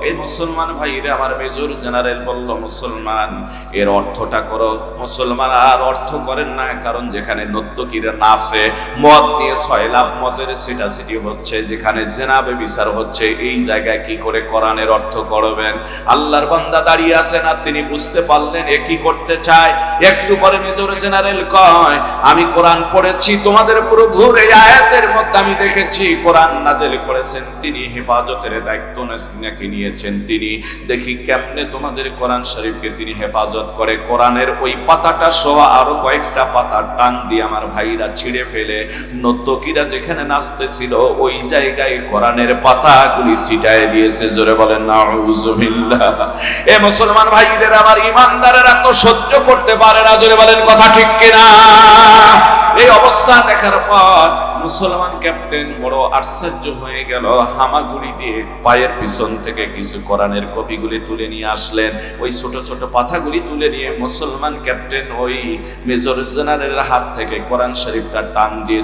এই মুসলমান ভাইরে আমার মেজর জেনারেল বলল, মুসলমান এর অর্থটা করো। মুসলমান আর অর্থ করেন না, কারণ যেখানে নর্তকীরা নাচে, মদ নিয়ে সয়লাভ মদের ছিটাছিটি হচ্ছে, যেখানে জেনাবে বিচার হচ্ছে, এই জায়গায় কি করে কোরআনের অর্থ করবেন? আল্লাহর বান্দা দাঁড়িয়ে আছেন আর তিনি বুঝতে পারলেন এ কি করতে চায়। একটু পরে মেজর জেনারেল কয়, আমি কোরআন পড়েছি, তোমাদের প্রভুর এই আয়াতের মধ্যে আমি দেখেছি কোরআন নাযিল করেছেন তিনি, হেফাজতের দায়িত্ব নাকি নিয়েছেন তিনি। দেখি কেমনে তোমাদের কোরআন শরীফকে তিনি হেফাজত করে। কোরআনের ওই পাতাটা সহ আরো কয়েকটা পাতা টান দিয়ে আমার ভাইরা ছিঁড়ে ফেলে নর্তকীরা যেখানে নাচতেছিল ওই জায়গায় কোরআনের পাতাগুলি ছিটায় দিয়েছে। জোরে বলেন নাউযুবিল্লাহ। এ মুসলমান ভাইদের আমার ইমানদারেরা তো সহ্য করতে পারে না। জোরে বলেন কথা ঠিক কিনা? এই অবস্থা দেখার পর মুসলমান ক্যাপ্টেন বড় আশ্চর্য হয়ে গেল। হামাগুড়ি দিয়ে পায়ের পিছন থেকে কিছু কোরআনের কপিগুলি তুলে নিয়ে আসলেন। ওই ছোট ছোট পাতাগুলি তুলে নিয়ে মুসলমান ক্যাপ্টেন ওই মেজর জেনারেলের হাত থেকে কোরআন শরীফটা টান দিয়ে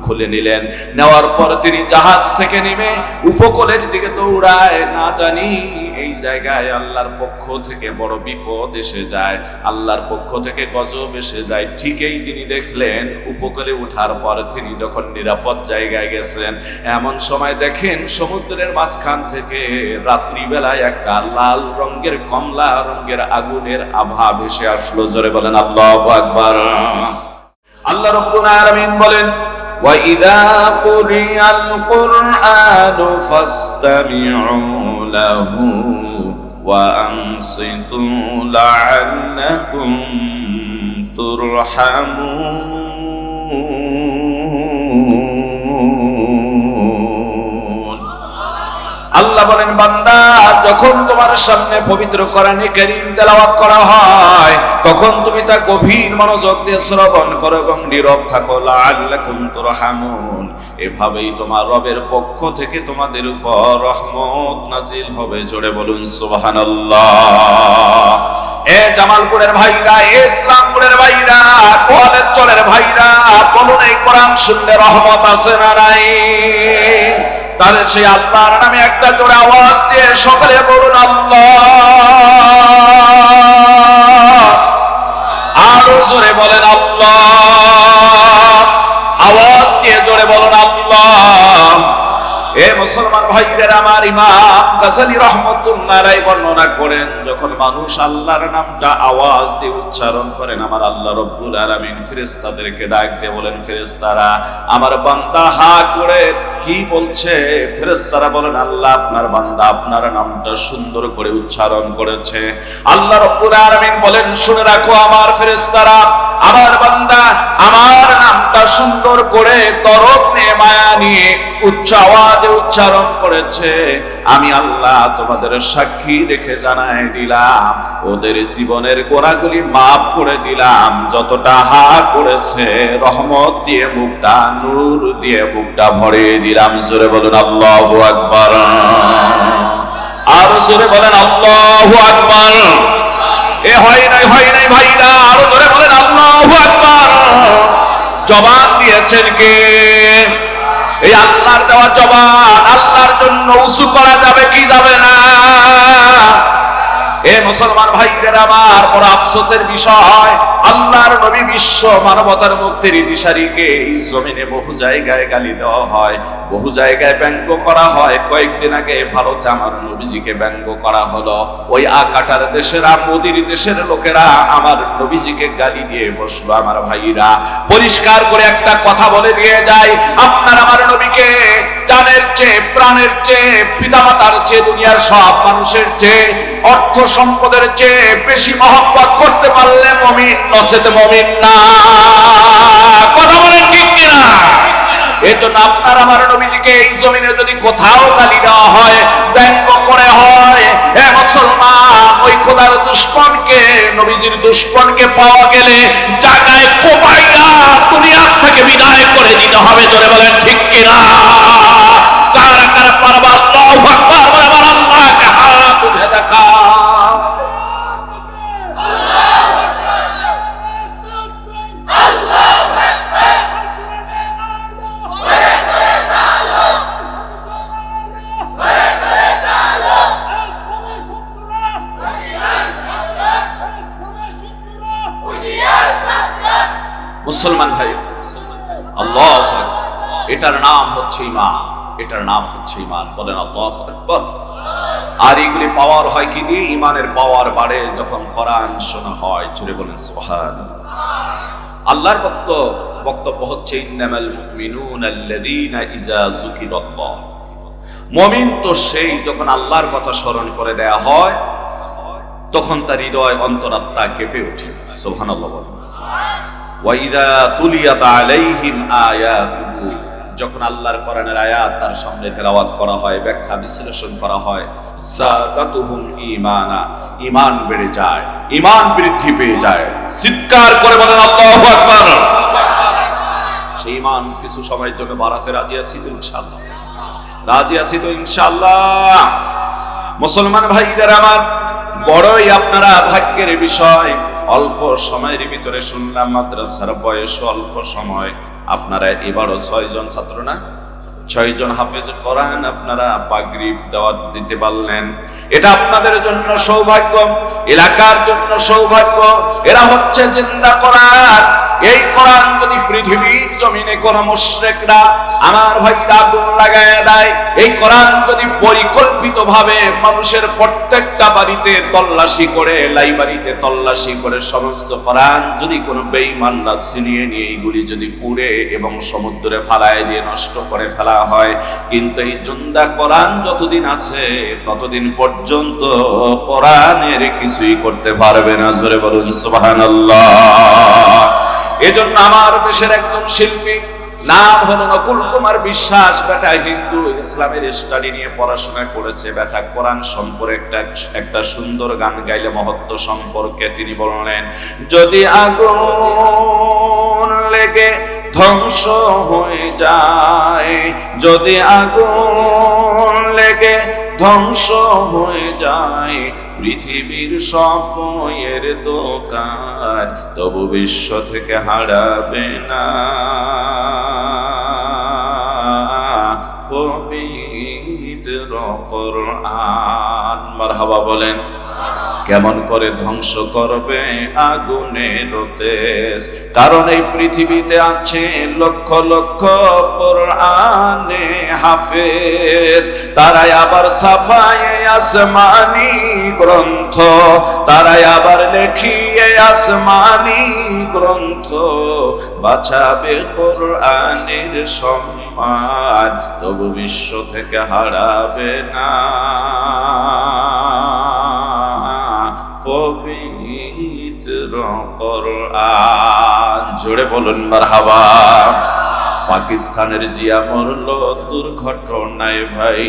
খুলে নিলেন। নেওয়ার পর তিনি জাহাজ থেকে নেমে উপকূলের দিকে দৌড়ায়। না জানি এই জায়গায় আল্লাহর পক্ষ থেকে বড় বিপদ এসে যায়, আল্লাহর পক্ষ থেকে গজব এসে যায়। ঠিকই তিনি দেখলেন উপকূলে ওঠার পর তিনি যখন নিরাপদ জায়গায় গেছেন, এমন সময় দেখেন সমুদ্রের মাঝখান থেকে রাত্রিবেলায় একটা লাল রঙের, কমলা রঙের আগুনের আভা ভেসে আসলো। জোরে বলেন আল্লাহু আকবার। আল্লাহ রাব্বুল আলামিন বলেন, وَإِذَا قُرِئَ الْقُرْآنُ فَاسْتَمِعُوا لَهُ وَأَنصِتُوا لَعَلَّكُمْ تُرْحَمُونَ। আল্লাহ বলেন, বান্দা যখন তোমার সামনে পবিত্র কোরআনে কারীম তেলাওয়াত করা হয় তখন তুমি তা গভীর মনোযোগ দিয়ে শ্রবণ করো এবং নীরব থাকো। লাআল্লাকুম তুরহামুন, এভাবেই তোমার রবের পক্ষ থেকে তোমাদের উপর রহমত নাজিল হবে। জোরে বলুন সুবহানাল্লাহ। এ জামালপুরের ভাইরা, ইসলামপুরের ভাইরা, কোয়ালের চরের ভাইরা, বলুন এই কোরআন শুনলে রহমত আছে না নাই? তাহলে সেই আল্লাহর নামে একটা জোরে আওয়াজ দিয়ে সকালে বলুন আল্লাহ। আরো জোরে বলেন আল্লাহ। আওয়াজ দিয়ে জোরে বলুন আল্লাহ। এ মুসলমান ভাইদের আমার, ইমাম গাযালি রাহমাতুল্লাহ আলাইহি বর্ণনা করেন, যখন মানুষ আল্লাহর নামটা আওয়াজ দিয়ে উচ্চারণ করেন, আমার আল্লাহ রাব্বুল আলামিন ফেরেশতাদেরকে ডাক দিয়ে বলেন, ফেরেশতারা আমার বান্দা হা করে কি বলছে? ফেরেশতারা বলেন, আল্লাহ আপনার বান্দা আপনার নামটা সুন্দর করে উচ্চারণ করেছে। আল্লাহ রাব্বুল আলামিন বলেন, শুনে রাখো আমার ফেরেশতারা, আমার বান্দা আমার নামটা সুন্দর করে দরদ নিয়ে মায়া নিয়ে উচ্চ আওয়াজে উচ্চারণ করেছে। আমি আল্লাহ তোমাদের সাক্ষী রেখে জানাই দিলাম, ওদের জীবনের গোনাগুলি মাফ করে দিলাম। যতটা হা করেছে রহমত দিয়ে মুখটা, নূর দিয়ে মুখটা ভরে দিলাম। জোরে বলুন আল্লাহু আকবার। আর জোরে বলেন আল্লাহু আকবার। এ হয় নাই ভাইরা, আরো জোরে বলেন আল্লাহু আকবার। জবান দিয়েছেন কে? এই আল্লাহর দেওয়া জবান আল্লাহর জন্য উঁচু করা যাবে কি যাবে না? এ মুসলমান ভাইদের আমার, বড় আফসোসের বিষয়, আল্লাহর নবী বিশ্ব মানবতার মুক্তির দিশারিকে এই জমিনে বহু জায়গায় গালি দেওয়া হয়, বহু জায়গায় ব্যঙ্গ করা হয়। কয়েকদিন আগে ভারতে আমার নবীজিকে ব্যঙ্গ করা হলো। ওই আকাটার দেশেরা, মোদির দেশের লোকেরা আমার নবীজিকে গালি দিয়ে বসলো। আমার ভাইরা, পরিষ্কার করে একটা কথা বলে দিয়ে যায়, আপনার আমার নবীকে জানের চেয়ে, প্রাণের চেয়ে, পিতামাতার চেয়ে, দুনিয়ার সব মানুষের চেয়ে, অর্থ সম্পদের চেয়ে বেশি মহব্বত করতে পারলে মুমিন, নচেত মুমিন না। কথা বলেন ঠিক কিনা? এজন্য আপনার আমার নবীজিকে এই জমিনে যদি কোথাও গালি দেওয়া হয়, ব্যঙ্গ করে হয়, এ মুসলমান, ওই খোদার দুশমনকে, নবীজির দুশমনকে পাওয়া গেলে জায়গায় কোপাইয়া দুনিয়ার থেকে বিদায় করে দিতে হবে। জোরে বলেন ঠিক কিনা? কারা কারা পারবা আল্লাহু আকবার বলে বলেন, আল্লাহকে হাত উঠে দেখা। মুসলমান ভাই, আল্লাহু আকবার, এটার নাম হচ্ছে ঈমান, এটার নাম হচ্ছে ঈমান। বলেন আল্লাহু আকবার। আর এগুলি পাওয়ার হয় কি দিয়ে? ঈমানের পাওয়ার বাড়ে যখন কোরআন শোনা হয়। জোরে বলেন সুবহানাল্লাহ। আল্লাহর বক্তব্য হচ্ছে ইন্নামাল মুমিনুনা আল্লাযীনা ইযা যুকিরাল্লাহ, মুমিন তো সেই যখন আল্লাহর কথা স্মরণ করে দেয়া হয় তখন তার হৃদয় অন্তরাত্মা কেঁপে ওঠে। সুবহানাল্লাহ বলেন। ওয়া ইযা তুলিয়াত আলাইহিম আয়াতুহু, যখন আল্লাহর কোরআনের আয়াত তার সামনে তেলাওয়াত করা হয়, ব্যাখ্যা বিশ্লেষণ করা হয়, যাদাতুহুম ঈমানা, ঈমান বেড়ে যায়, ঈমান বৃদ্ধি পেয়ে যায়। চিৎকার করে বলেন আল্লাহু আকবার। সেই ঈমান কিছু সময়ের জন্য বাড়াতে রাজি আছি তো ইনশাআল্লাহ? রাজি আছি তো ইনশাআল্লাহ? মুসলমান ভাইদের আমার, বড়ই আপনারা ভাগ্যের বিষয়। অল্প সময়ের ভিতরে শুনলাম মাদ্রাসার বয়স অল্প সময়, আপনারা এবারও 6 জন ছাত্র না, 6 জন হাফেজ কোরআন আপনারা পাগড়ি দাওয়াত দিতে পারলেন। এটা আপনাদের জন্য সৌভাগ্য, এলাকার জন্য সৌভাগ্য। এরা হচ্ছে জিন্দা কোরআন। এই কোরআন যদি পৃথিবীর জমিনে কোন মুশরিকরা আমার ভাইরা আগুন লাগায় দেয়, এই কোরআন যদি পরিকল্পিতভাবে মানুষের প্রত্যেকটা বাড়িতে তল্লাশি করে, লাইব্রেরিতে তল্লাশি করে সমস্ত কোরআন যদি কোনো বেঈমানরা ছিনিয়ে নিয়ে এইগুলি যদি পুড়ে এবং সমুদ্রে ফালায় দিয়ে নষ্ট করে ফেলা হয়, কিন্তু এই জিন্দা কোরআন যতদিন আছে ততদিন পর্যন্ত কোরআনের কিছুই করতে পারবে না। জোরে বলুন সুবহানাল্লাহ। এজন্য আমার দেশের একজন শিল্পী, নাম হলো নকুল কুমার বিশ্বাস, বেটা হিন্দু, ইসলামের স্টাডি নিয়ে পড়াশোনা করেছে। বেটা কোরআন সম্পর্কে একটা সুন্দর গান গাইলে মহত্ব সম্পর্কে তিনি বললেন, যদি আগুন লেগে ধ্বংস হয়ে যায়, যদি আগুন লেগে ধ্বংস হয়ে যায় পৃথিবীর সব বইয়ের দোকান, তবু বিশ্ব থেকে হারাবে না পবিত্র কোরআন। মারহাবা বলেন। কেমন করে ধ্বংস করবে আগুনের তেজ? কারণ এই পৃথিবীতে আছে লক্ষ লক্ষ কোরআনে হাফেজ, তারাই আবার ছাপায় আসমানি গ্রন্থ, তারাই আবার লেখিয়ে আসমানি গ্রন্থ, বাঁচাবে কোরআনের সম্মান, তবু বিশ্ব থেকে হারাবে না পবিত্র কোরআন। জোরে বলুন মারহাবা। পাকিস্তানের জিয়া মরল দুর্ঘটনায় ভাই,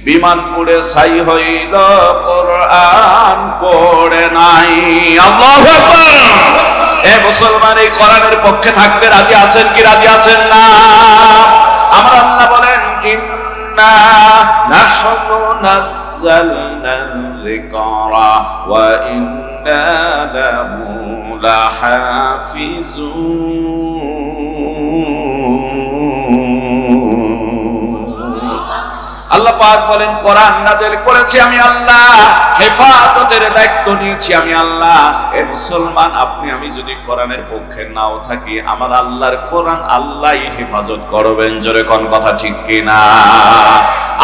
বিমান পুড়ে ছাই হইল, কোরআন পড়ে নাই। আল্লাহু আকবার। এ মুসলমান, এই কোরআনের পক্ষে থাকতে রাজি আছেন কি রাজি আছেন না? আমার আল্লাহ বলেন, ইন্না নাহনু নাযালনা যিকরা ওয়া ইন্না লাহু লাহাফিজুন। আল্লাহ পাক বলেন, কোরআন নাযিল করেছি আমি আল্লাহ, হেফাজতের দায়িত্ব নিয়েছি আমি আল্লাহ। এ মুসলমান, আপনি আমি যদি কোরআনের পক্ষে নাও থাকি, আমার আল্লাহর কোরআন আল্লাহই হেফাজত করবেন। জোরে কোন কথা ঠিক কিনা?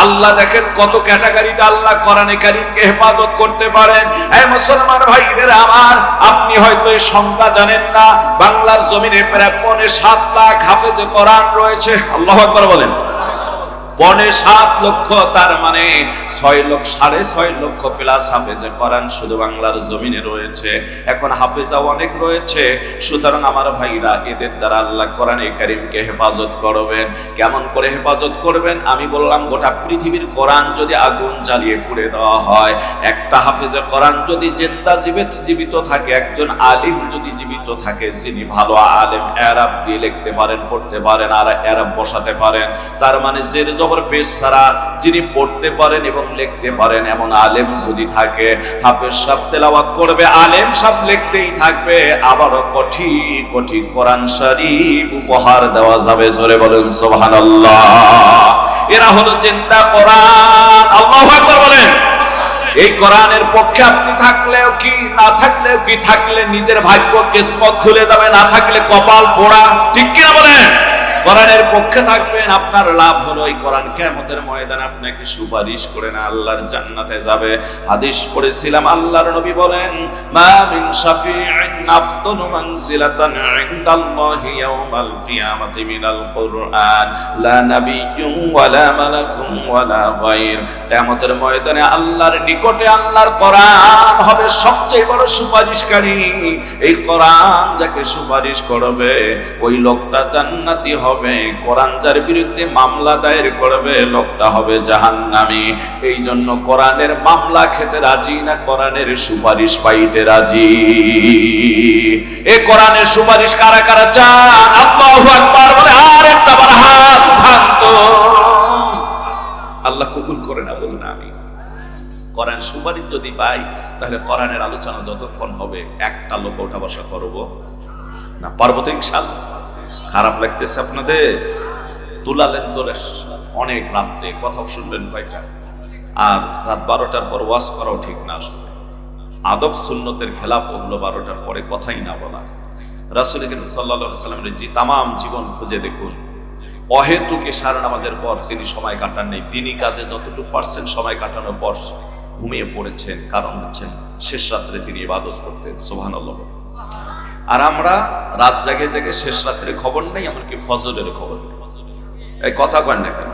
আল্লাহ দেখেন কত ক্যাটাগরিতে আল্লাহ কোরআনে কারীমকে হেফাজত করতে পারেন। এই মুসলমান ভাইদের আমার, আপনি হয়তো এই সংখ্যা জানেন না, বাংলার জমিনে প্রায় 7.5 লাখ হাফেজে কোরআন রয়েছে। আল্লাহু আকবার বলেন। 7.5 লক্ষ, তার মানে 6.5 লক্ষ প্লাস হাফেজে কোরআন শুধু বাংলার জমিনে রয়েছে। এখন হাফেজাও অনেক রয়েছে। সুতরাং আমার ভাইরা, এদের দ্বারা আল্লাহ কোরআনে কারীমকে হেফাজত করবেন। কেমন করে হেফাজত করবেন? আমি বললাম, গোটা পৃথিবীর কোরআন যদি আগুন জ্বালিয়ে পুড়ে দেওয়া হয়, একটা হাফেজে কোরআন যদি জিন্দা জীবিত থাকে, একজন আলিম যদি জীবিত থাকে, যিনি ভালো আলেম, এরাব দিয়ে লিখতে পারেন, পড়তে পারেন, আর এরাব বসাতে পারেন, তার মানে জের জবর পেশ ছাড়া যিনি পড়তে পারেন এবং লিখতে পারেন, এমন আলেম যদি থাকে, হাফেজ সাহেব তেলাওয়াত করবে, আলেম সাহেব লিখতেই থাকবে, আবারও কোটি কোটি কোরআন শরীফ উপহার দেওয়া যাবে। জোরে বলেন সুবহানাল্লাহ। এরা হলো জিন্দা কোরআন। আল্লাহু আকবার বলেন। এই কোরআনের পক্ষে আপনি থাকলেও কি, না থাকলেও কি, থাকলে নিজের ভাগ্য কিসমত খুলে যাবে, না থাকলে কপাল পোড়া। ঠিক কিনা বলেন? কোরআনের পক্ষে থাকবেন, আপনার লাভ হলো এই কোরআন কিয়ামতের ময়দানে আপনাকে সুপারিশ করে না আল্লাহর জান্নাতে যাবে। হাদিস পড়েছিলাম, আল্লাহর নবী বলেন, মা মিন শাফিইন আফদালু মানজিলাতান ইনদাল্লাহি ইয়াওমাল কিয়ামাতি মিনাল কুরআন লা নাবিয়্যুন ওয়ালা মালাকুন ওয়ালা গায়র। কিয়ামতের ময়দানে আল্লাহর নিকটে আল্লাহর কোরআন হবে সবচেয়ে বড় সুপারিশকারী। এই কোরআন যাকে সুপারিশ করবে ওই লোকটা জান্নাতি হবে। কোরআন যার বিরুদ্ধে মামলা দায়ের করবে লোকটা হবে জাহান্নামী। এই জন্য কোরআনের মামলা খেতে রাজি না কোরআনের সুপারিশ পাইতে রাজি? এই কোরআনের সুপারিশ কারা কারা চান? আল্লাহু আকবার বলে আর একটা বার হাত উঠান তো। আল্লাহ কবুল করে না বলুন আমিন। কোরআন সুপারিশ যদি পাই তাহলে কোরআনের আলোচনা যতক্ষণ হবে একটা লোক ওঠা বসা করব না, পারবো তো ইনশাআল্লাহ। খারাপ লাগতেছে আপনাদের? তুলালেন তো অনেক রাত্রে, কথাও শুনবেন কয়টা, আর রাত 12টার পর ওয়াজ করাও ঠিক না। আসলে আদব সুন্নতের খেলাফ হলো 12টার পরে কথাই না বলা। রাসূল করিম সাল্লাল্লাহু আলাইহি ওয়াসাল্লামের যে তামাম জীবন খুঁজে দেখুন, অহেতুক ইশারা নামাজের পর তিনি সময় কাটান নেই। তিনি কাজে যতটুকু পারছেন সময় কাটানোর পর ঘুমিয়ে পড়েছেন, কারণ হচ্ছেন শেষ রাত্রে তিনি ইবাদত করতেন। সুবহানাল্লাহ। আর আমরা রাত জাগে জাগে শেষ রাত্রে খবর নেই, এমনকি ফজরের খবর নেই। এই কথা কয় না কেন?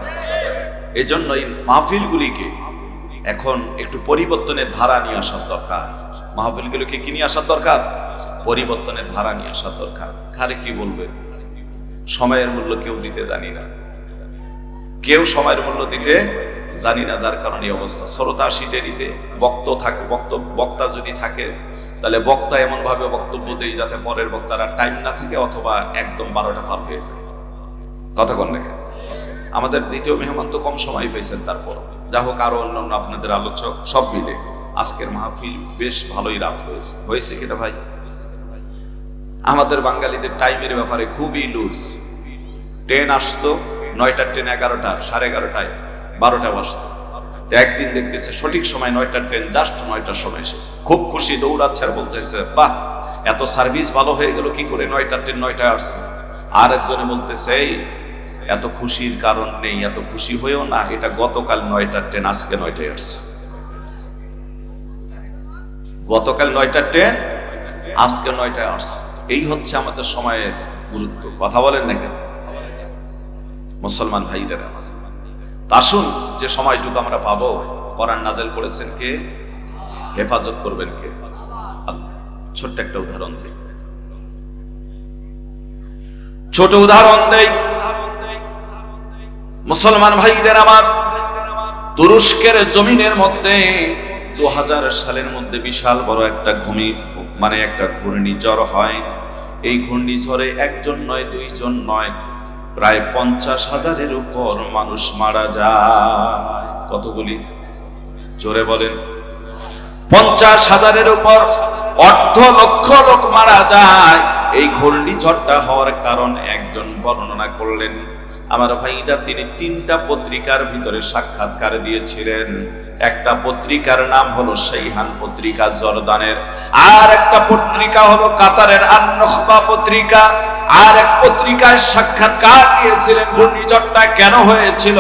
এই জন্য এই মাহফিলগুলিকে এখন একটু পরিবর্তনের ধারা নিয়ে আসার দরকার। মাহফিলগুলোকে কি নিয়ে আসার দরকার? পরিবর্তনের ধারা নিয়ে আসার দরকার। কারে কি বলবে? সময়ের মূল্য কেউ দিতে জানি না, কেউ সময়ের মূল্য দিতে জানি না, যার কারণে এই অবস্থা। শ্রোতা আসি দেরিতে, বক্তা যদি থাকে তাহলে বক্তা এমন ভাবে বক্তব্য দেয় যাতে পরের বক্তারা টাইম না থাকে, অথবা একদম 12টা পার হয়ে যায়। কথা কন না? আমাদের দ্বিতীয় মেহমান তো কম সময় পেয়েছেন, তারপর যা হোক আরো অন্যান্য আপনাদের আলোচক সব মিলে আজকের মাহফিল বেশ ভালোই রাত হয়েছে। হয়েছে কিনা ভাই? আমাদের বাঙালিদের টাইমের ব্যাপারে খুবই লুজ। ট্রেন আসতো 9টার ট্রেন 11টা, 11:30টায় 12টা বাজতো। একদিন দেখতেছে সঠিক সময় 9টার ট্রেন জাস্ট 9টার সময় এসেছে। খুব খুশি, দৌড়াচ্ছে আর বলতেছে, বাহ, এত সার্ভিস ভালো হয়ে গেল কি করে, 9টার ট্রেন 9টায় আসছে। আর একজনে বলতেছে, এই এত খুশির কারণ নেই, এত খুশি হয়েও না, এটা গতকাল 9টার ট্রেন আজকে 9টায় আসছে। গতকাল 9টার ট্রেন আজকে 9টায় আসছে। এই হচ্ছে আমাদের সময়ের গুরুত্ব। কথা বলেন না কেন মুসলমান ভাইরা? আসুন, যে সময়টুকু আমরা পাবো, কোরআন নাযিল করেছেন কে? হেফাজত করবেন কে? আল্লাহ। ছোট্ট একটা উদাহরণ দিই, ছোট উদাহরণ দেই মুসলমান ভাইদের আমার। তুরস্কের জমিনের মধ্যে 2000 সালের মধ্যে বিশাল বড় একটা একটা ঘূর্ণিঝড় হয়। এই ঘূর্ণিঝড়ে একজন নয়, দুইজন নয়, প্রায় 50,000-এর উপর মানুষ মারা যায়। কতগুলি? জোরে বলেন। 50,000-এর উপর, অর্ধ লক্ষ লোক মারা যায়। এই ঘূর্ণিঝড়টা হওয়ার কারণ একজন বর্ণনা করলেন আমার ভাইরা। তিনি 3টা পত্রিকার ভিতরে সাক্ষাৎকার দিয়েছিলেন। একটা পত্রিকার নাম হলো শাইহান পত্রিকা জর্দানের, আর একটা পত্রিকা হলো কাতারের আন-নুখবা পত্রিকা, আর এক পত্রিকায় সাক্ষাৎকার দিয়েছিলেন ঘূর্ণিঝড়টা কেন হয়েছিল।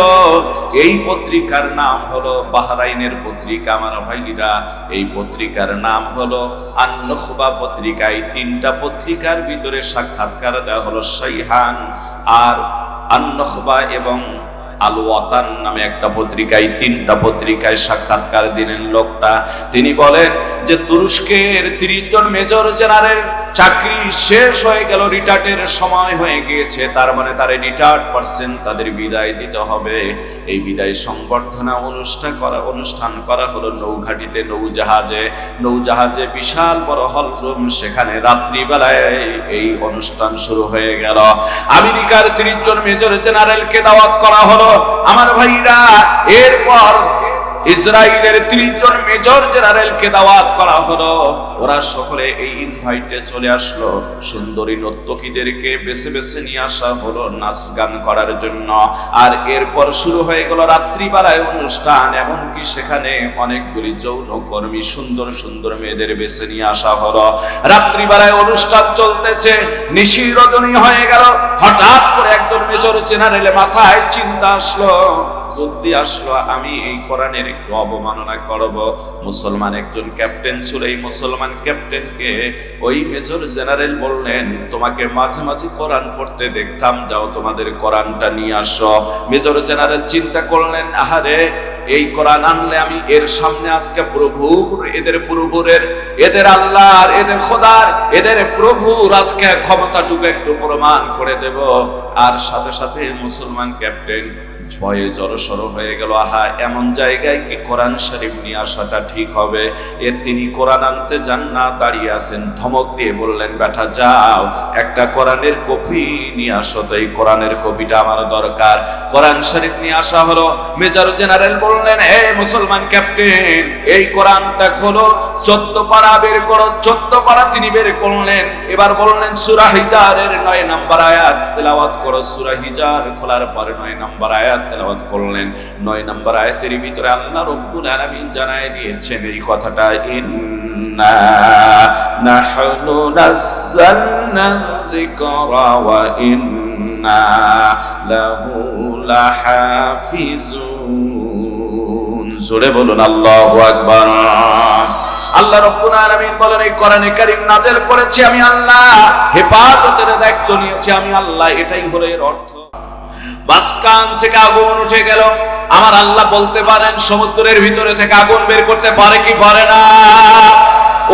এই পত্রিকার নাম হলো বাহরাইনের পত্রিকা। আমার ভাইরা, এই পত্রিকার নাম হলো আন-নুখবা পত্রিকা। এই 3টা পত্রিকার ভিতরে সাক্ষাৎকার দেওয়া হলো শাইহান আর আন-নুখবা এবং আল ওয়াতান নামে একটা পত্রিকায়। 3টা পত্রিকায় সাক্ষাৎকার দিলেন লোকটা। তিনি বলেন যে তুরস্কের 30 জন মেজর জেনারেল চাকরি শেষ হয়ে গেল, রিটায়ার্ডের সময় হয়ে গিয়েছে। তার মানে তারা রিটায়ার্ড পারসন, তাদের বিদায় দিতে হবে। এই বিদায় সংবর্ধনা অনুষ্ঠান করা হলো নৌঘাটিতে, নৌজাহাজে বিশাল বড় হলরুম। সেখানে রাত্রিবেলায় এই অনুষ্ঠান শুরু হয়ে গেল। আমেরিকার 30 জন মেজর জেনারেলকে দাওয়াত করা হলো। আমার ভাইরা, এরপর ইসরায়েলের 30 জন মেজর জেনারেলকে দাওয়াত করা হলো। ওরা সকলে এই ইনভাইটে চলে আসলো। সুন্দরী নর্তকীদেরকে বেছে বেছে নিয়ে আসা হলো নাচ গান করার জন্য। আর এরপর শুরু হয়ে গেল রাত্রিবেলায় অনুষ্ঠান। এমনকি সেখানে অনেকগুলি যৌনকর্মী সুন্দর সুন্দর মেয়েদের বেছে নিয়ে আসা হলো। রাত্রিবেলায় অনুষ্ঠান চলতেছে, নিশি রজনী হয়ে গেল। হঠাৎ করে একজন মেজর জেনারেলের মাথায় চিন্তা আসলো, বুদ্ধি আসলো, আমি এই কোরআনের একটু অবমাননা করব। মুসলমান একজন ক্যাপ্টেন ছিল, এই মুসলমান ক্যাপ্টেনকে ওই মেজর জেনারেল বললেন, তোমাকে মাঝে মাঝে কোরআন পড়তে দেখতাম, যাও তোমাদের কোরআনটা নিয়ে আসো। মেজর জেনারেল চিন্তা করলেন, আহারে এই কোরআন আনলে আমি এর সামনে আজকে এদের আল্লাহর, এদের খোদার, এদের প্রভুর আজকে ক্ষমতাটুকু একটু প্রমাণ করে দেব। আর সাথে সাথে মুসলমান ক্যাপ্টেন ভয়ে জড়সড় হয়ে গেল, আহা এমন জায়গায় কি কোরআন শরীফ নিয়ে আসাটা ঠিক হবে? এর তিনি কোরআন আনতে যান না, দাঁড়িয়ে আছেন। ধমক দিয়ে বললেন, বেটা যাও একটা কোরআনের কপি নিয়ে আসো তো, এই কোরআনের কপিটা আমার দরকার। কোরআন শরীফ নিয়ে আসা হলো। মেজর জেনারেল বললেন, হে মুসলমান ক্যাপ্টেন, এই কোরআনটা খোলো, 14 পারা বের করো। 14 পারা তিনি বের করলেন। এবার বললেন, সূরা হিজরের 9 নম্বর আয়াত তেলাওয়াত করো। সূরা হিজর খোলার পরে 9 নম্বর আয়াত তেলাওয়াত করলেন। 9 নম্বর আয়াতের ভিতরে আল্লাহ রাব্বুল আলামিন জানায় দিয়েছেন এই কথাটা, ইন্না নাহনু নাযালনা যিকরা ওয়া ইন্না লাহু লাহাফিজুন। জোরে বলুন আল্লাহু আকবার। আল্লাহ রাব্বুল আলামিন বলেন, এই কোরআনে কারীম নাযিল করেছি আমি আল্লাহ, হেফাজতের দায়িত্ব নিয়েছি আমি আল্লাহ। এটাই হলো এর অর্থ। মাঝখান থেকে আগুন উঠে গেল। আমার আল্লাহ বলতে পারেন সমুদ্রের ভিতরে থেকে আগুন বের করতে পারে কি পারে না?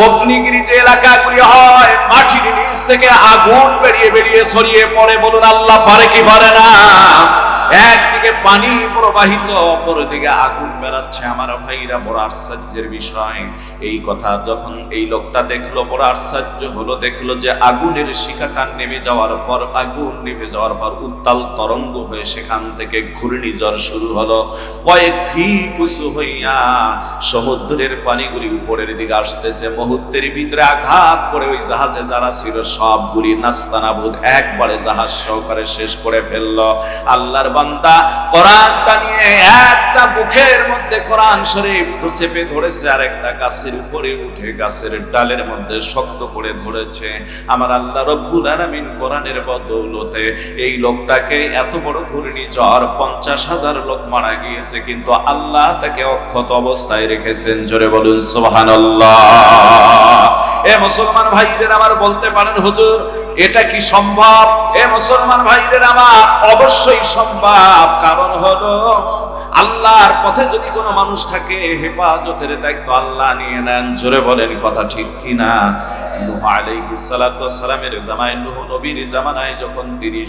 অগ্নিগিরি যে এলাকাগুলি হয়, মাটির নিচ থেকে আগুন বেরিয়ে বেরিয়ে ছড়িয়ে পড়ে। বলুন আল্লাহ পারে কি পারে না? একদিকে পানি প্রবাহিত, অপরদিকে আগুন বেরাচ্ছে। আমার ভাইরা, বড় আশ্চর্যের বিষয়। এই কথা যখন এই লোকটা দেখলো, বড় আশ্চর্য হলো। দেখলো যে আগুনের শিখাটা নেমে যাওয়ার পর, আগুন নিভে যাওয়ার পর উত্তাল তরঙ্গ হয়ে সেখান থেকে ঘূর্ণিঝড় শুরু হলো। কয়েক ফিট উঁচু হইয়া সমুদ্রের পানিগুলি উপরের দিকে আসতেছে। মুহূর্তের ভিতরে আঘাত করে ওই জাহাজে যারা ছিল সবগুলি নাস্তানাবুদ, একবারে জাহাজ সহকারে শেষ করে ফেললো। আল্লাহর বান্দা কোরআনটা নিয়ে একটা বুকের মধ্যে কোরআন শরীফ চেপে ধরেছে, আর একটা গাছের উপরে উঠে গাছের ডালের মধ্যে শক্ত করে ধরেছে। আমার আল্লাহ রব্বুল আলামিন কোরআনের বদৌলতে এই লোকটাকে এত বড় ঘূর্ণিঝড়, 50,000 লোক মারা গিয়েছে, কিন্তু আল্লাহ তাকে অক্ষত অবস্থায় রেখেছেন। জোরে বলুন সুবহানাল্লাহ। এ মুসলমান ভাইদের আমার বলতে পারেন, হুজুর এটা কি সম্ভব? এ মুসলমান ভাইদের আমার অবশ্যই সম্ভব। কারণ হলো আল্লাহর পথে যদি কোনো মানুষ থাকে, হেফাজতের দায়িত্ব আল্লাহ নিয়ে নেন। জোরে বলেন কথা ঠিক কিনা? নূহ আলাইহিস সালাতু ওয়াস সালামের জামানায়, নূহ নবীর জামানায় যখন তিনি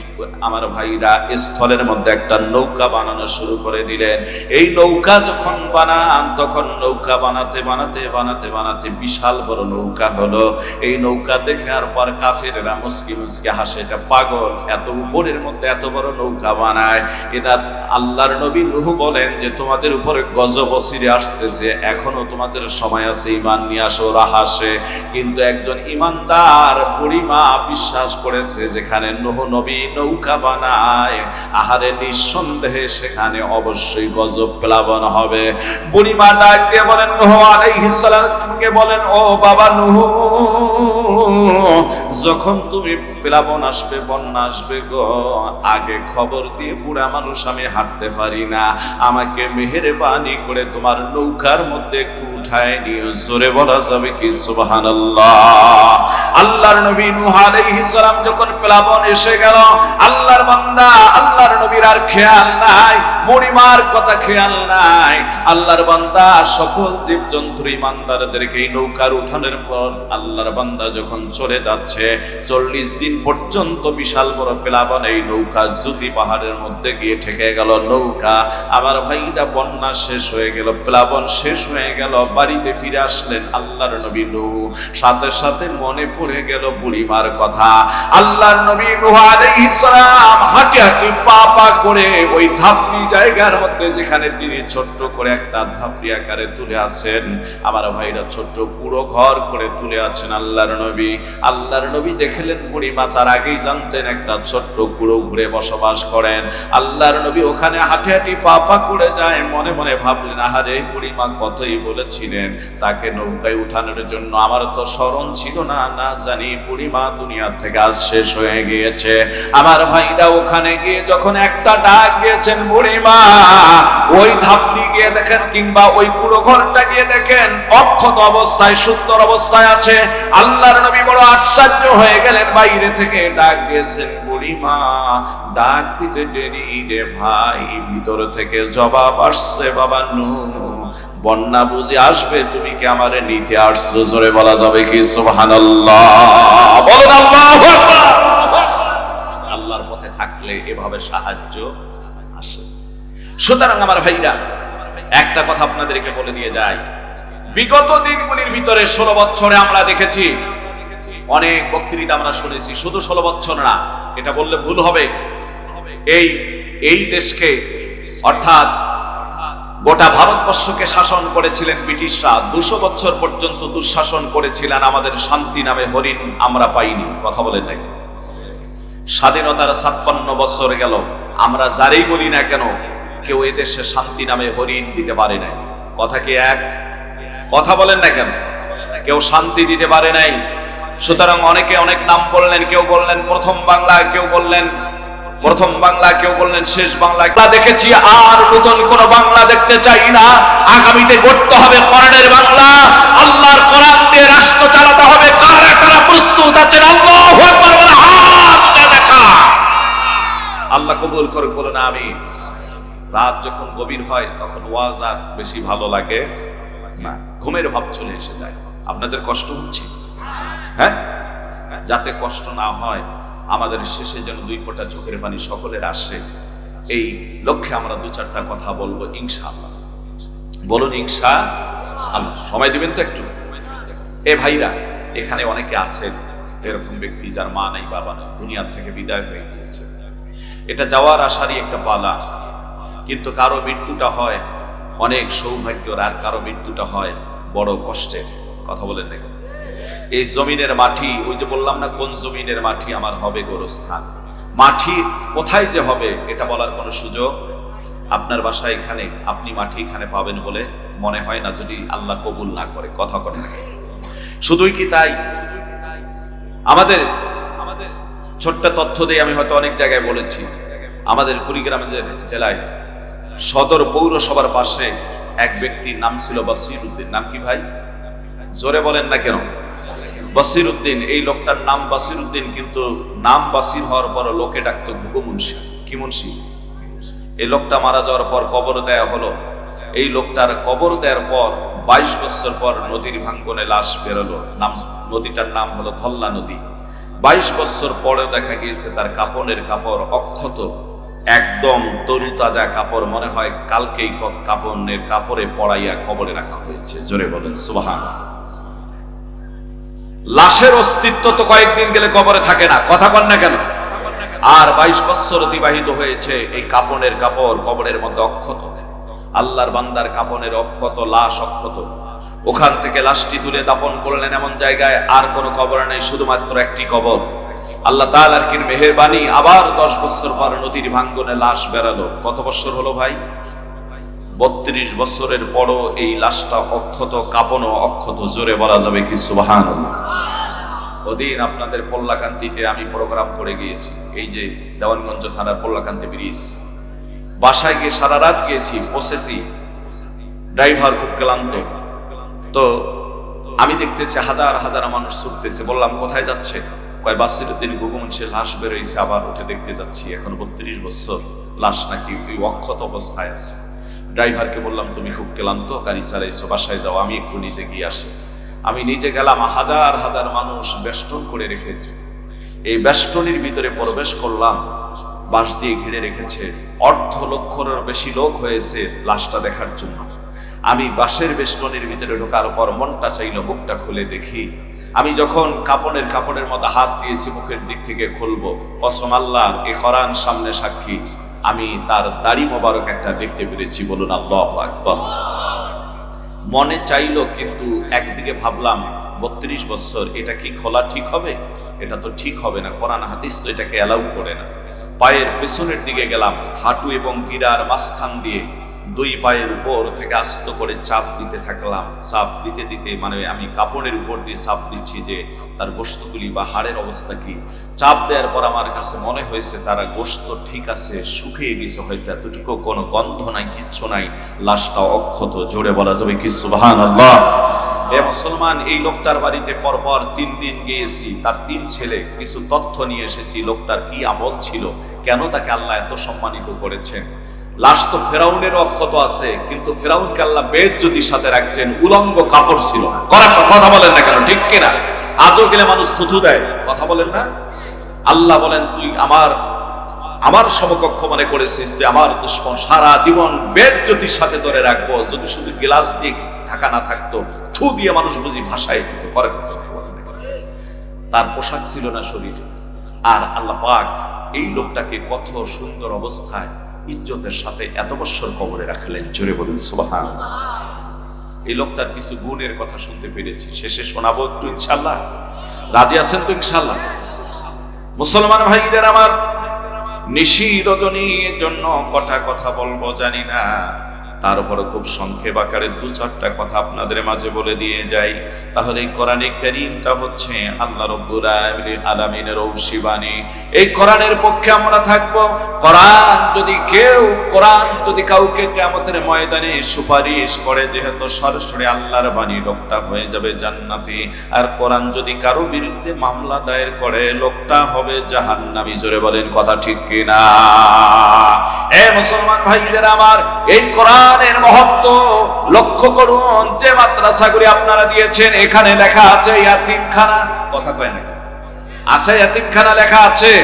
আমার ভাইরা স্থলের মধ্যে একটা নৌকা বানানো শুরু করে দিলেন। এই নৌকা যখন বানান, তখন নৌকা বানাতে বানাতে বানাতে বানাতে বিশাল বড় নৌকা হলো। এই নৌকা দেখে আর পর কাফেররা মুসকি মুসকি হাসে, এটা পাগল, এত উপরের মধ্যে এত বড় নৌকা বানায়। এটা আল্লাহর নবী নূহ বলেন যে তোমাদের উপরে গজব অচিরে আসতেছে, এখনো তোমাদের সময় আছে, ঈমান নিয়ে আসো। ওরা হাসে, কিন্তু একজন ঈমানদার বুড়িমা বিশ্বাস করেছে যেখানে নূহ নবী নৌকা বানায়, আহারে নিঃসন্দেহে সেখানে অবশ্যই গজব প্লাবন হবে। বুড়িমা ডাক দিয়ে বলেন, নূহ আলাইহিস সালামকে বলেন, ও বাবা নূহ, যখন তুমি প্লাবন আসবে, বন্যা আসবে গো, আগে খবর দিয়ে বুড়া মানুষ আমি হাঁটতে পারি না, আমাকে মেহেরবানি করে তোমার নৌকার মধ্যে একটু উঠায় নিও। জোরে বলা যাবে কি সুবহানাল্লাহ। আল্লাহর নবী নূহ আলাইহিস সালাম যখন প্লাবন এসে গেল, আল্লাহর বান্দা আল্লাহর নবীর আর খেয়াল নাই, বুড়িমার কথা খেয়াল নাই। আল্লাহর বান্দা সকল জীবজন্তু ঈমানদারদেরকে এই নৌকার উঠানোর পর আল্লাহর বান্দা যখন চলে যাচ্ছে। 40 দিন পর্যন্ত বিশাল বড় প্লাবন, এই নৌকা জুতি পাহাড়ের মধ্যে গিয়ে ঠেকে গেল নৌকা। আমার ভাইরা বন্যা শেষ হয়ে গেল, প্লাবন শেষ হয়ে গেল, বাড়িতে ফিরে আসলেন আল্লাহর নবী নূহ। সাথে সাথে মনে পড়ে গেল বুড়িমার কথা। আল্লাহর নবী নূহ আলাইহিস সালাম হাঁটি হাঁটি পা পা করে ওই ধাপনি জায়গার মধ্যে যেখানে তিনি ছোট্ট করে একটা ধাপড়ি আকারে তুলে আছেন, আমার ভাইরা ছোট্ট পুরো ঘর করে তুলে আছেন আল্লাহর নবী। আল্লাহর নবী দেখলেন বুড়িমা তার আগেই জানতেন একটা ছোট্ট কুড়ো ঘুরে বসবাস করেন। আল্লাহর নবী ওখানে হাঁটি হাঁটি পা পা করে যায়, মনে মনে ভাবলেন আহারে বুড়িমা কতই বলেছিলেন তাকে নৌকায় উঠানোর জন্য, আমার তো স্মরণ ছিল না, না জানি বুড়িমা দুনিয়া থেকে আজ শেষ হয়ে গিয়েছে। আমার ভাইরা ওখানে গিয়ে যখন একটা ডাক দিয়েছেন বুড়িমা, ওই ধাপড়ি গিয়ে দেখেন কিংবা ওই কুড়ো ঘরটা গিয়ে দেখেন অক্ষত অবস্থায় সুন্দর অবস্থায় আছে। আল্লাহর নবী বড় আশ্চর্য হয়ে গেলেন, বাইরে থেকে ডাক দিয়েছেন বুড়িমা। ডাক দিতে দেরি রে ভাই, ভিতর থেকে জবাব আসছে, বাবা নূহ বন্যা বুঝি আসবে, তুমি কি আমারে নিতে আসছো? জোরে বলা যাবে কি সুবহানাল্লাহ? বলুন আল্লাহু আকবার। আল্লাহর পথে থাকলে এভাবে সাহায্য আসে। সুতরাং আমার ভাইরা একটা কথা আপনাদেরকে বলে দিয়ে যাই, বিগত দিনগুলির ভিতরে 16 বছরে আমরা দেখেছি অনেক বক্তৃতা আমরা শুনেছি। শুধু 16 বছর না, এটা বললে ভুল হবে, এই দেশকে অর্থাৎ গোটা ভারতবর্ষকে শাসন করেছিলেন ব্রিটিশরা। 200 বছর পর্যন্ত দুঃশাসন করেছিলেন। আমাদের শান্তি নামে হরিণ আমরা পাইনি। কথা বলেন নাই? স্বাধীনতার 56 বছর গেল, আমরা যারাই বলি না কেন কেউ এদেশে শান্তি নামে হরিণ দিতে পারে নাই। কথা কি এক? কথা বলেন না কেন? কেউ শান্তি দিতে পারে নাই। সুতরাং অনেকে অনেক নাম বললেন, কেউ বললেন প্রথম বাংলা, কেউ বললেন প্রথম বাংলা, কেউ বললেন শেষ বাংলা। দেখেছি আর নতুন কোন বাংলা দেখতে চাই না। আগামীতে গড়তে হবে কোরআনের বাংলা, আল্লাহর কোরআন দিয়ে রাষ্ট্র চালাতে হবে। কারা কারা প্রস্তুত আছেন? আল্লাহু আকবার বলে হাত দেখা। আল্লাহ কবুল করুক, বলুন আমিন। রাত যখন গভীর হয় তখন ওয়াজ আর বেশি ভালো লাগে না, ঘুমের ভাব চলে এসে যায়। আপনাদের কষ্ট হচ্ছে? হ্যাঁ, যাতে কষ্ট না হয়, আমাদের শেষে যেন 2 ফোঁটা চোখের পানি সকলের আসে, এই লক্ষ্যে আমরা 2-4টা কথা বলবো ইনশাআল্লাহ। বলুন ইনশাআল্লাহ। সময় দিবেন তো একটু? এ ভাইরা, এখানে অনেকে আছেন এরকম ব্যক্তি যার মা নাই, বাবা নাই, দুনিয়ার থেকে বিদায় হয়ে গিয়েছে। এটা যাওয়ার আশারই একটা পালা, কিন্তু কারো মৃত্যুটা হয় অনেক সৌভাগ্যের, আর কারো মৃত্যুটা হয় বড় কষ্টের। কথা বলেন দেখুন, এই জমিনের মাটি, ওই যে বললাম না কোন জমিনের মাটি আমার হবে গোরস্থান, মাটি কোথায় যে হবে এটা বলার কোনো সুযোগ আপনার বাসায় এখানে আপনি মাটি এখানে পাবেন বলে মনে হয় না, যদি আল্লাহ কবুল না করে। কথা কথা শুধুই কি তাই? আমাদের ছোট্ট তথ্য দিয়ে আমি হয়তো অনেক জায়গায় বলেছি, আমাদের কুড়িগ্রাম জেলায় সদর পৌরসভার পাশে এক ব্যক্তির নাম ছিল বসির উদ্দিন। নাম কি ভাই? জোরে বলেন না কেন? বসির উদ্দিন। এই লোকটার নাম বসির উদ্দিন, কিন্তু নাম বসির হওয়ার পর লোকে ডাকতো ঘুঘু মুন্সি। কি মুন্সি? এই লোকটা মারা যাওয়ার পর কবর দেয়া হলো। এই লোকটার কবর দেওয়ার পর 22 বছর পর নদীর ভাঙ্গনে লাশ বেরোলো। নদীটার নাম হলো ধল্লা নদী। 22 বছর পরে দেখা গিয়েছে তার কাপড়ের কাপড় অক্ষত, একদম তরুতাজা কাপড়, মনে হয় কালকেই কাপড়ের কাপড়ে পড়াইয়া কবরে রাখা হয়েছে। জোরে বলেন সুবহানাল্লাহ। লাশের অস্তিত্ব তো কয়েকদিন গেলে কবরে থাকে না। কথা বল না কেন? আর 22 বছর অতিবাহিত হয়েছে, এই কাপড়ের কাপড় কবরের মধ্যে অক্ষত। আল্লাহর বান্দার কাপড়ের অক্ষত, লাশ অক্ষত। ওখান থেকে লাশটি তুলে দাপন করলেন এমন জায়গায়, আর কোনো কবর নেই, শুধুমাত্র একটি কবর। আল্লাহ তাআলার কি মেহেরবানি, আবার 10 বছর পর নদীর ভাঙ্গনে লাশ বেরালো। কত বছর হলো ভাই? 32 বছরের পরও এই লাশটা অক্ষত, কাপনও অক্ষত। জোরে বলা যাবে কি সুবহানাল্লাহ? ওদিন আপনাদের পল্লাকান্তিতে আমি প্রোগ্রাম করে গিয়েছি, এই যে দেওয়ানগঞ্জ থানার পল্লাকান্তি ব্রিজ। বাসায় গিয়ে সারা রাত গিয়েছি, পৌঁছেছি, ড্রাইভার খুব ক্লান্ত। তো আমি দেখতেছি হাজার হাজার মানুষ ছুটতেছে। বললাম কোথায় যাচ্ছে? কয় বসির উদ্দিন ঘুঘু মুন্সির লাশ বেরোইছে, আবার উঠে দেখতে যাচ্ছি। এখন 32 বছর, লাশ নাকি অক্ষত অবস্থায় আছে। ড্রাইভারকে বললাম তুমি খুব ক্লান্ত, গাড়ি চালাইছো, বাসায় যাও, আমি একটু নিচে গিয়ে আসি। আমি নিজে গেলাম, হাজার হাজার মানুষ বেষ্টন করে রেখেছে। এই বেষ্টনীর ভিতরে প্রবেশ করলাম, বাঁশ দিয়ে ঘিরে রেখেছে। অর্ধ লক্ষেরও বেশি লোক হয়েছে লাশটা দেখার জন্য। আমি বাঁশের বেষ্টনীর ভিতরে ঢোকার পর মনটা চাইল মুখটা খুলে দেখি। আমি যখন কাপড়ের মধ্যে হাত দিয়েছি মুখের দিক থেকে খুলবো, কসম আল্লাহ, এ কোরআন সামনে সাক্ষী, আমি তার দাড়ি মোবারক একটা দেখতে পেরেছি। বলুন আল্লাহু আকবার। মনে চাইলো, কিন্তু একদিকে ভাবলাম 32 বছর, এটা কি খোলা ঠিক হবে? এটা তো ঠিক হবে না, কোরআন হাদিস তো এটাকে অ্যালাউ করে না। পায়ের পেছনের দিকে গেলাম, হাঁটু এবং গিরার মাঝখান দিয়ে দুই পায়ের উপর থেকে আস্ত করে চাপ দিতে থাকলাম। চাপ দিতে দিতে মানে আমি কাপড়ের উপর দিয়ে চাপ দিচ্ছি যে তার গোশতগুলি বা হাড়ের অবস্থা কি। চাপ দেওয়ার পর আমার কাছে মনে হয়েছে তারা গোশত ঠিক আছে, শুকিয়ে গেছে হয়তো, এতটুকু কোনো গন্ধ নাই, কিচ্ছু নাই, লাশটা অক্ষত। জোরে বলা যাবে কি সুবহানাল্লাহ। এ মুসলমান, এই লোকটার বাড়িতে পরপর 3 দিন গিয়েছি, তার 3 ছেলে, কিছু তথ্য নিয়ে এসেছি লোকটার কি আমল ছিল, কেন তাকে আল্লাহ এত সম্মানিত করেছেন। লাশ তো ফেরাউনের অক্ষত আছে, কিন্তু ফেরাউনকে আল্লাহ বেইজ্জতির সাথে রাখছেন, উলঙ্গ কাপড় ছিল না। কথা বলেন না কেন, ঠিক কিনা? আজও গেলে মানুষ থুথু দেয়, কথা বলেন না? আল্লাহ বলেন, তুই আমার সমকক্ষ মনে করেছিস, তুই আমার দুশ্মন, সারা জীবন বেইজ্জতির সাথে ধরে রাখবো। যদি শুধু গ্লাস দিয়ে ঢাকা না থাকতো, থু দিয়ে মানুষ বুঝি ভাষায় কিন্তু করে। তার পোশাক ছিল না শরীরে। আর আল্লাহ পাক এই লোকটাকে কত সুন্দর অবস্থায় ইজ্জতের সাথে এত বছর কবরে রাখলেন। জোরে বলুন সুবহানাল্লাহ। এই লোকটার কিছু গুণের কথা শুনতে পেরেছি, শেষে শোনাবো একটু ইনশাআল্লাহ। রাজি আছেন তো ইনশাআল্লাহ? মুসলমান ভাইদের আমার, নিশি রজনীর জন্য কটা কথা বলবো জানি না, তারপরে খুব সংক্ষেপ আকারে 2-4টা কথা আপনাদের মাঝে বলে দিয়ে যাই। তাহলে এই কোরআনে কারীমটা হচ্ছে আল্লাহ রাব্বুল আলামিনের ঔষধি বাণী। এই কোরআনের পক্ষে আমরা থাকবো। কোরআন যদি কাউকে কিয়ামতের ময়দানে সুপারিশ করে, যেহেতু সরাসরি আল্লাহর বাণী, লোকটা হয়ে যাবে জান্নাতি। আর কোরআন যদি কারো বিরুদ্ধে মামলা দায়ের করে, লোকটা হবে জাহান্নামী। জোরে বলেন কথা ঠিক কিনা? এ মুসলমান ভাইদের আমার, এই কোরআনের মহত্ব লক্ষ্য করুন। যে মাদ্রাসাগুলি আপনারা দিয়েছেন, এখানে লেখা আছে ইয়াতিমখানা। কথা কয় না? আছে ইয়াতিমখানা লেখা আছে।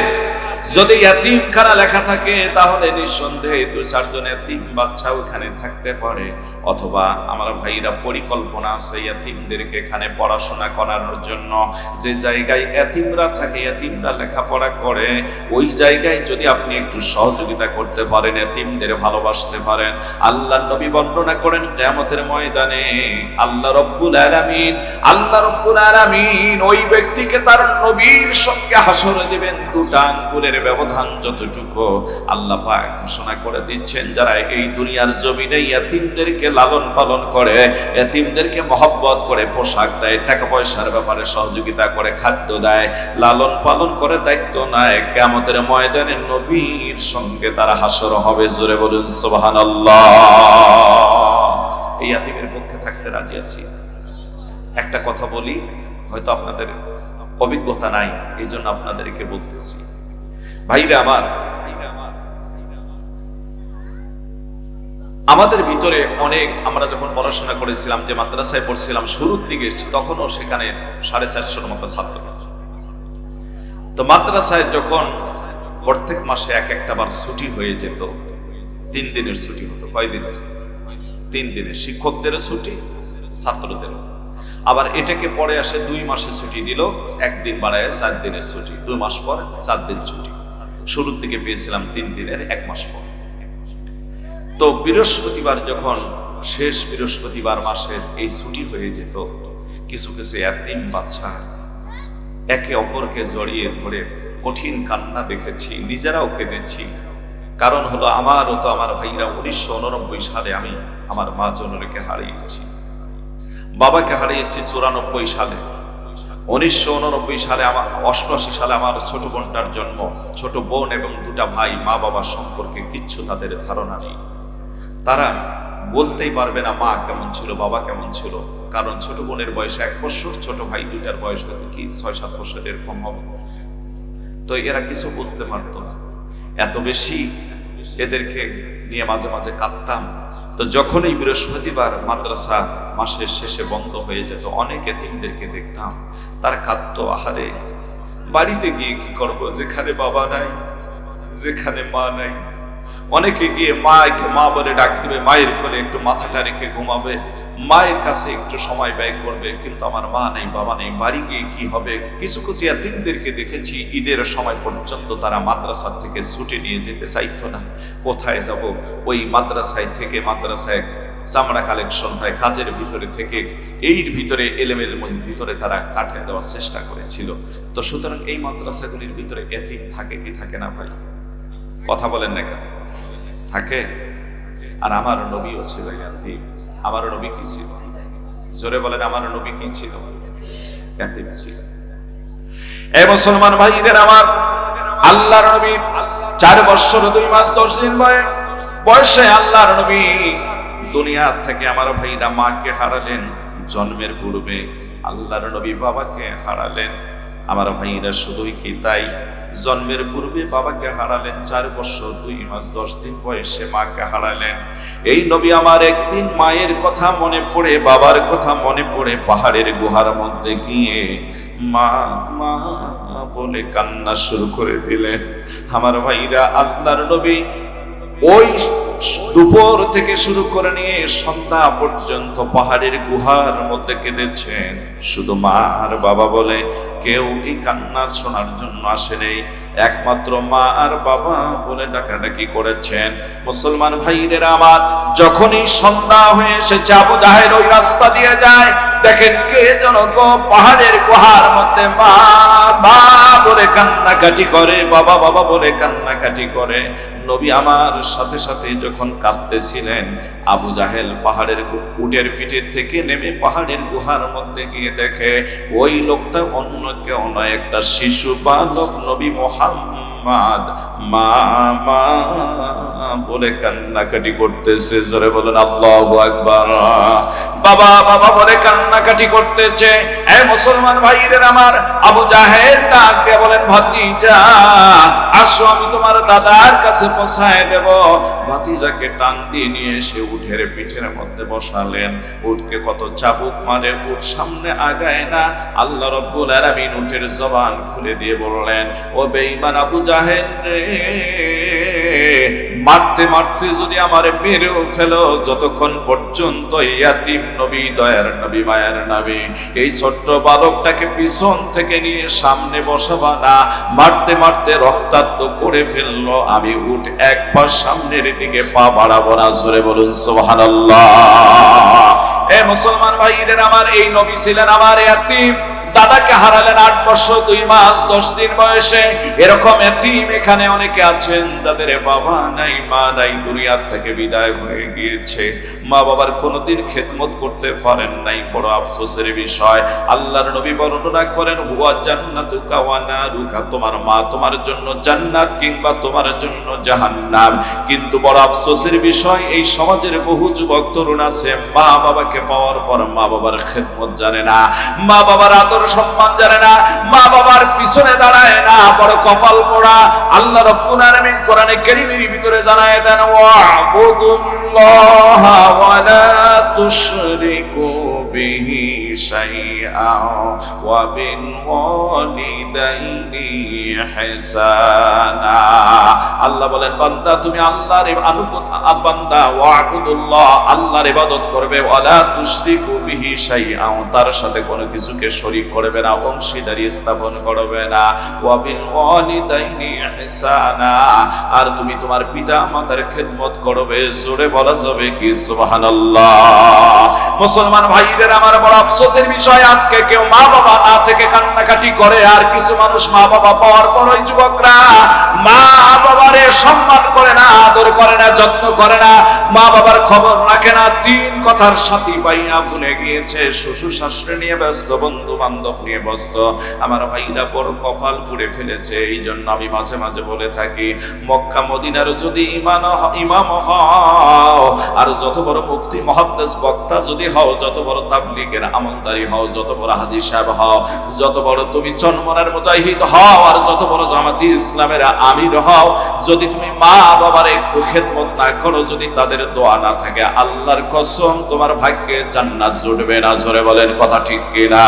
যদি ইয়াতিমখানা লেখা থাকে, তাহলে নিঃসন্দেহে 2-4 জন ইয়াতিম বাচ্চা ওখানে থাকতে পারে। অথবা আমার ভাইরা পরিকল্পনা আছে ইয়াতিমদেরকে এখানে পড়াশোনা করানোর জন্য। যে জায়গায় ইয়াতিমরা থাকে, ইয়াতিমরা লেখাপড়া করে, ওই জায়গায় যদি আপনি একটু সহযোগিতা করতে পারেন, ইয়াতিমদের ভালোবাসতে পারেন, আল্লাহর নবী বর্ণনা করেন কিয়ামতের ময়দানে আল্লাহ রাব্বুল আলামিন ওই ব্যক্তিকে তার নবীর সঙ্গে হাসরে দিবেন। 2টা আঙ্গুলের ব্যবধান যতটুকু, আল্লাহ পাক ঘোষণা করে দিচ্ছেন, যারা এই দুনিয়ার জমিনে ইয়াতিমদেরকে লালন পালন করে, ইয়াতিমদেরকে মহব্বত করে, পোশাক দেয়, টাকা পয়সার ব্যাপারে সহযোগিতা করে, খাদ্য দেয়, লালন পালন করে, দায়িত্ব নেয়, কিয়ামতের ময়দানে নবীর সঙ্গে তারা হাসর হবে। জোরে বলুন সুবহানাল্লাহ। এই ইয়াতিমের পক্ষে থাকতে রাজি আছি। একটা কথা বলি, হয়তো আপনাদের অভিজ্ঞতা নাই, এই জন্য আপনাদেরকে বলতেছি। ভাইরা আমার, আমাদের ভিতরে অনেক, আমরা যখন পড়াশোনা করেছিলাম, যে মাদ্রাসায় পড়ছিলাম শুরুর দিকে, তখনও সেখানে 450-র মতো ছাত্র। তো মাদ্রাসায় যখন প্রত্যেক মাসে একটা বার ছুটি হয়ে যেত, 3 দিনের ছুটি হতো। কয় দিনের? 3 দিনের। শিক্ষকদেরও ছুটি, ছাত্রদেরও। আবার এটাকে পরে আসে 2 মাসে ছুটি দিল, 1 দিন বাড়ায় 4 দিনের ছুটি। 2 মাস পর 4 দিন ছুটি। শুরুর দিকে পেয়েছিলাম 3 দিনের, 1 মাস পর। তো বৃহস্পতিবার, যখন শেষ বৃহস্পতিবার মাসের এই ছুটি হয়ে যেত, কিছু কিছু ইয়াতিম বাচ্চা একে অপরকে জড়িয়ে ধরে কঠিন কান্না দেখেছি, নিজেরাও কেঁদেছি। কারণ হলো, আমারও তো আমার ভাইরা 1989 সালে আমি আমার মা জননীকে হারিয়েছি, বাবাকে হারিয়েছি 94 সালে। 1989 সালে, 88 সালে আমার ছোট বোনটার জন্ম। ছোট বোন এবং 2টা ভাই, মা বাবার সম্পর্কে কিচ্ছু তাদের ধারণা নেই। তারা বলতেই পারবে না মা কেমন ছিল, বাবা কেমন ছিল। কারণ ছোট বোনের বয়স 1 বছর, ছোট ভাই 2টার বয়স হয়তো কি 6-7 বছর এরকম হবে। তো এরা কিছু বলতে পারতো না। এত বেশি এদেরকে নিয়ে মাঝে মাঝে কাঁদতাম। তো যখনই বৃহস্পতিবার মাদ্রাসা মাসের শেষে বন্ধ হয়ে যেত, অনেক এতিমদেরকে দেখতাম তার কাঁদতো, আহারে বাড়িতে গিয়ে কি করব, যেখানে বাবা নাই, যেখানে মা নাই। অনেকে গিয়ে মাকে মা বলে ডাক দিবে, মায়ের কোলে একটু মাথাটা রেখে ঘুমাবে, মায়ের কাছে একটু সময় ব্যয় করবে, কিন্তু আমার মা নেই, বাবা নেই, বাড়ি গিয়ে কি হবে। কিছু কিছু এতিমদেরকে দেখেছি ঈদের সময় পর্যন্ত তারা মাদ্রাসা থেকে ছুটি নিয়ে যেতে চাইতো না। কোথায় যাব, ওই মাদ্রাসায় থেকে, মাদ্রাসায় চামড়া কালেকশন হয়, কাজের ভিতরে থেকে এর ভিতরে এলেমের ভিতরে তারা কাটিয়ে দেওয়ার চেষ্টা করেছিল। তো সুতরাং এই মাদ্রাসাগুলির ভিতরে এতিম থাকে কি থাকে না ভাই? কথা বলেন না কেন? থাকে। আর আমার নবীও ছিল এতিম। আমার নবী কি ছিল? জোরে বলেন, আমার নবী কি ছিল? এতিম ছিল। এই মুসলমান ভাইদের, আমার আল্লাহর নবী 4 বছর 2 মাস 10 দিন বয়সে আল্লাহর নবী দুনিয়া থেকে, আমার ভাইরা, মাকে হারালেন। জন্মের পূর্বে আল্লাহর নবী বাবাকে হারালেন। আমার ভাইরা, শুধুই কি তাই, জন্মের পূর্বে বাবাকে হারালেন, 4 বছর 2 মাস 10 দিন বয়সে মাকে হারালেন। এই নবী আমার একদিন মায়ের কথা মনে পড়ে, বাবার কথা মনে পড়ে পাহাড়ের গুহার মধ্যে গিয়ে মা মা বলে কান্না শুরু করে দিলেন। আমার ভাইরা, আল্লাহর নবী ওই দুপুর থেকে শুরু করে নিয়ে সন্ধ্যা পর্যন্ত পাহাড়ের গুহার মধ্যে কেঁদেছেন। শুধু মা আর বাবা বলে কেউ এই কান্না শোনার জন্য আসে নেই, একমাত্র মা আর বাবা বলে ডাকাডাকি করেছেন। মুসলমান ভাইদের আমার, যখনই সন্ধ্যা হয়ে এসেছে, আবু জাহেল ওই রাস্তা দিয়ে যায়, দেখেন কে যেন পাহাড়ের গুহার মধ্যে মা মা বলে কান্নাকাটি করে, বাবা বাবা বলে কান্নাকাটি করে। নবী আমার সাথে সাথে যখন কাঁদতেছিলেন, আবু জাহেল পাহাড়ের উটের পিঠের থেকে নেমে পাহাড়ের গুহার মধ্যে গিয়ে দেখে ওই লোকটা অন্য কেউ নয়, একটা শিশু বালক নবী মুহাম্মদ মা মা বলে কান্নাকাটি করতেছে। জোরে বলেন আল্লাহু আকবার। বাবা বাবা বলে কান্নাকাটি করতেছে। এই মুসলমান ভাইদের আমার, আবু জাহেল ডাক দিয়ে বলেন, ভাতিজা আসো, আমি তোমার দাদার কাছে পৌঁছায় দেব। ভাতিজাকে টান দিয়ে নিয়ে এসে উটের পিঠের মধ্যে বসালেন। উটকে কত চাবুক মারে, উট সামনে আগায় না। আল্লাহ রাব্বুল আলামিন উটের জবান খুলে দিয়ে বললেন, ও বেঈমান আবু জাহেল রে, মারতে মারতে যদি আমারে মেরেও ফেলো, যতক্ষণ পর্যন্ত ইয়াতিম নবী, দয়ার নবী, মায়ের নবী, এই ছোট্ট বালকটাকে পিছন থেকে নিয়ে সামনে বসাবা না। মারতে মারতে রক্তাক্ত করে ফেললো, আমি উঠ এক পা সামনের দিকে পা বাড়াবো না। জোরে বলুন সুবহানাল্লাহ। এ মুসলমান ভাইদের আমার, এই নবী ছিলেন আমার ইয়াতিম। দাদাকে হারালেন 8 বছর 2 মাস 10 দিন বয়সে। এরকম এতিম এখানে অনেকে আছেন, যাদের বাবা নাই, মা নাই, দুনিয়া থেকে বিদায় হয়ে গিয়েছে। মা বাবার কোনোদিন খেদমত করতে পারেন নাই, বড় আফসোসের বিষয়। আল্লাহর নবী বর্ণনা করেন, হুয়া জান্নাতুকা ওয়া নারুকা, তোমার মা তোমার জন্য জান্নাত কিংবা তোমার জন্য জাহান্নাম। কিন্তু বড় আফসোসের বিষয়, এই সমাজের বহু যুবক তরুণ আছে, মা বাবাকে পাওয়ার পর মা বাবার খেদমত জানে না, মা বাবার আদর সম্মান জানে না, মা বাবার পিছনে দাঁড়ায় না। বড় কপাল পোড়া। আল্লাহ রাব্বুল আলামিন কোরআনে কারীমের ভিতরে জানায় দেন, ওয়া'বুদুল্লাহ ওয়া লা তুশরিকু বিহি শাইআ ওয়া বিল ওয়ালিদাইনি ইহসানা। আল্লাহ বলেন, বান্দা তুমি আল্লাহর বান্দা, ওয়া'বুদুল্লাহ, আল্লাহর ইবাদত করবে, ওয়া লা তুশরিকু বিহি শাইআ, তার সাথে কোনো কিছুকে শরীক করবে না, অংশীদারি স্থাপন করবে না। ওয়া বিল ওয়ালিদাইনি ইহসানা, আর তুমি তোমার পিতা মাতার খেদমত করবে। জোরে বলা যাবে কি সুবহানাল্লাহ। মুসলমান ভাইদের আমার, বড় আফসোসের বিষয়, আজকে কেউ মা বাবা না থেকে কান্নাকাটি করে, আর কিছু মানুষ মা বাবা পাওয়ার পর ওই যুবকরা মা বাবারে সম্মান করে না, আদর করে না, যত্ন করে না, মা বাবার খবর রাখে না, 3 কথার সাথী পাইয়া ভুলে গিয়েছে, শ্বশুর শাশুড়ি নিয়ে ব্যস্ত, বন্ধু বান্ধব নিয়ে ব্যস্ত। আমার ভাইরা বড় কপাল পুড়ে ফেলেছে। এই জন্য আমি মাঝে মাঝে বলে থাকি, মক্কা মদিনার যদি ইমাম হও, আর যত বড় মুফতি মুহাদ্দিস বক্তা যদি হও, যত বড় তাবলীগের আমলদারি হও, যত বড় হাজী সাহেব হও, যত বড় তুমি চনমনের মুজাহিদ হও, আর যত বড় জামাতি ইসলামের আমির হও, যদি তুমি মা বাবার একটু খেদমত না করো, যদি তাদের দোয়া না থাকে, আল্লাহর কসম তোমার ভাগ্যে জান্নাত জুটবে না। জোরে বলেন কথা ঠিক কিনা?